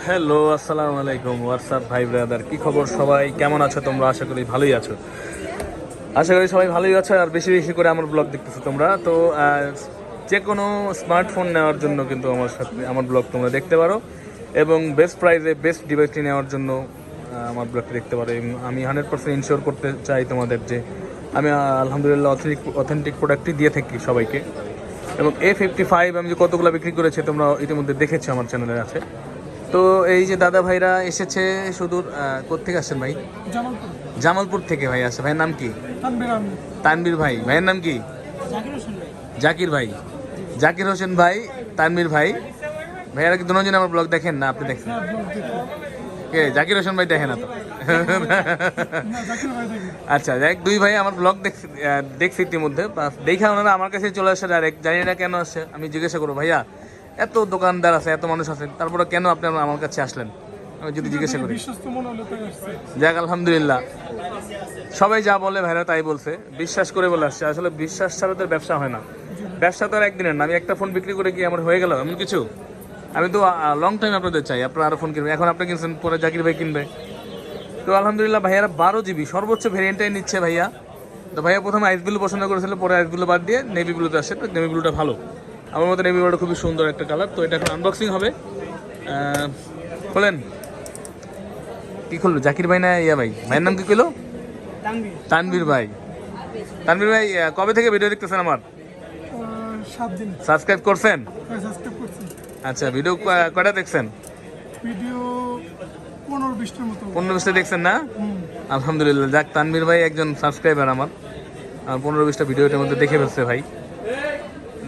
Hello, আসসালামু আলাইকুম। WhatsApp ভাই ব্রাদার, কি খবর সবাই? কেমন আছো তোমরা? আশা করি ভালোই আছো। আশা করি সবাই ভালোই আছো আর বেশি বেশি করে আমার ব্লগ দেখতেছো তোমরা। তো যে কোনো স্মার্টফোন নেওয়ার জন্য কিন্তু আমার সাথে আমার ব্লগ তোমরা দেখতে পারো এবং বেস্ট প্রাইসে বেস্ট ডিভাইসটি নেওয়ার জন্য আমার ব্লগটি দেখতে পারো। এবং আমি 100% ইনশিওর করতে চাই তোমাদের যে আমি আলহামদুলিল্লাহ অথেন্টিক প্রোডাক্টই দিয়ে থাকি সবাইকে। এবং A55 আমি যে কতগুলো বিক্রি করেছি তোমরা ইতিমধ্যে দেখেছো, আমার চ্যানেলে আছে। তো এই যে দাদা ভাইরা এসেছে সুদূর, কোত্থেকে আসছেন ভাই? জামালপুর থেকে ভাই আসছে। ভাইয়ের নাম কি? তানবীর ভাই। ভাইয়ের নাম কি? জাকির ভাই। জাকির হোসেন ভাই, তানবীর ভাই। ভাইয়ারা কি দুজনে আমার ব্লগ দেখেন না আপনি দেখেন? কে? জাকির হোসেন ভাই দেখে না তো? আচ্ছা, যাই দুই ভাই আমার ব্লগ দেখছি ইতিমধ্যে। দেখে ওনারা আমার কাছে চলে আসে ডাইরেক্ট। জানি না কেন আসছে, আমি জিজ্ঞাসা করবো ভাইয়া এত দোকানদার আছে, এত মানুষ আছে, তারপরে কেন আপনি আমার কাছে আসলেন? আমি যদি জিজ্ঞাসা করি। যাক আলহামদুলিল্লাহ, সবাই যা বলে ভাইরা তাই বলছে, বিশ্বাস করে বলে আসছে। আসলে বিশ্বাস ছাড়া তো ব্যবসা হয় না। ব্যবসা তো আর একদিনের না। আমি একটা ফোন বিক্রি করে কি আমার হয়ে গেল এমন কিছু? আমি তো লং টাইম আপনাদের চাই, আপনারা আরো ফোন কিনবেন। এখন আপনি কিনছেন, পরে জাকির ভাই কিনবে। তো আলহামদুলিল্লাহ ভাইয়ারা 12 GB সর্বোচ্চ ভেরিয়েন্টটাই নিচ্ছে ভাইয়া। তো ভাইয়া প্রথমে আইস ব্লু পছন্দ করেছিল, পরে আইস ব্লু বাদ দিয়ে নেভি ব্লুতে আসে। তো নেভি ব্লুটা ভালো, আমার মতো নেভি ব্লুটা খুবই সুন্দর একটা কালার। তো এটা এখন আনবক্সিং হবে। খোলেন। কি খুলবে? জাকির ভাই না ইয়া ভাই? ভাইয়ের নাম কি কইলো? তানবীর ভাই। তানবীর ভাই কবে থেকে ভিডিও দেখতেছেন আমার? 7 দিন। সাবস্ক্রাইব করছেন? সাবস্ক্রাইব করছি। আচ্ছা, ভিডিও কয়টা দেখছেন? ভিডিও 15-20টার মতো। 15-20টা দেখছেন না? আলহামদুলিল্লাহ। যাক, তানবীর ভাই একজন সাবস্ক্রাইবার আমার। 15-20টা ভিডিও এটার মধ্যে দেখে ফেলছে ভাই।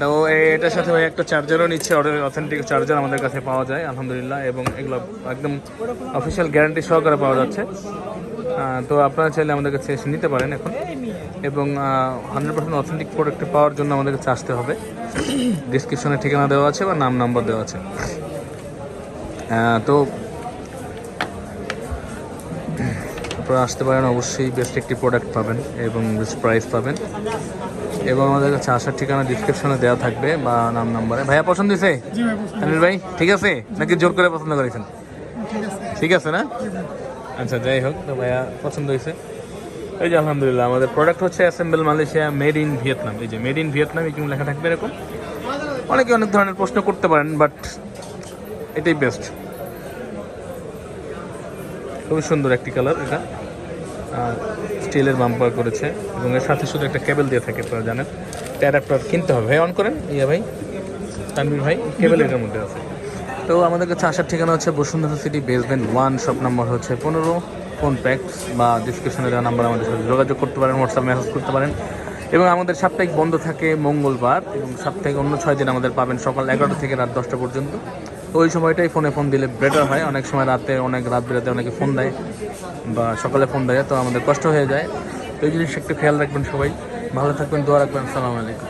তো এটার সাথে ভাই একটা চার্জারও নিচ্ছে। অথেন্টিক চার্জার আমাদের কাছে পাওয়া যায় আলহামদুলিল্লাহ, এবং এগুলো একদম অফিসিয়াল গ্যারান্টি সহকারে পাওয়া যাচ্ছে। তো আপনারা চাইলে আমাদের কাছে এসে নিতে পারেন এখন। এবং 100% অথেন্টিক প্রোডাক্ট পাওয়ার জন্য আমাদের কাছে আসতে হবে। ডিসক্রিপশনে ঠিকানা দেওয়া আছে বা নাম্বার দেওয়া আছে। তো আপনারা আসতে পারেন, অবশ্যই বেস্ট একটি প্রোডাক্ট পাবেন এবং বেস্ট প্রাইস পাবেন। এবং আমাদের কাছে আসার ঠিকানা ডিসক্রিপশনে দেওয়া থাকবে বা নাম্বারে। ভাইয়া পছন্দ হয়েছে? তানভীর ভাই ঠিক আছে নাকি জোর করে পছন্দ করেছেন? ঠিক আছে না? আচ্ছা, যাই হোক, তো ভাইয়া পছন্দ হয়েছে। এই যে আলহামদুলিল্লাহ আমাদের প্রোডাক্ট হচ্ছে assemble Malaysia, made in Vietnam. এই যে মেড ইন ভিয়েতনাম এরকম লেখা থাকবে এরকম। অনেকে অনেক ধরনের প্রশ্ন করতে পারেন, বাট এটাই বেস্ট। খুবই সুন্দর একটি কালার এটা। স্টিলের বাম্পার করেছে এবং এর সাথে শুধু একটা কেবল দিয়ে থাকে, আপনারা জানেন। অ্যাডাপ্টার কিনতে হবে। ভাই অন করেন, ইয়া ভাই তানভীর ভাই, কেবল এটার মধ্যে আছে। তো আমাদের কাছে আসার ঠিকানা হচ্ছে Bashundhara city basement 1, shop number হচ্ছে 15। ফোন প্যাক্স বা ডিসক্রিপশনে দেওয়া নাম্বার আমাদের সাথে যোগাযোগ করতে পারেন, হোয়াটসঅ্যাপ মেসেজ করতে পারেন। এবং আমাদের সাপ্তাহিক বন্ধ থাকে মঙ্গলবার, এবং সপ্তাহে অন্য 6 দিন আমাদের পাবেন সকাল 11টা থেকে রাত 10টা পর্যন্ত। তো ওই সময়টাই ফোন দিলে বেটার হয়। অনেক সময় রাতে, অনেক রাত বেরাতে অনেকে ফোন দেয় বা সকালে ফোন দেয়, তো আমাদের কষ্ট হয়ে যায়। তো এই জিনিসটা একটু খেয়াল রাখবেন সবাই। ভালো থাকবেন, দোয়া রাখবেন। আসসালামু আলাইকুম।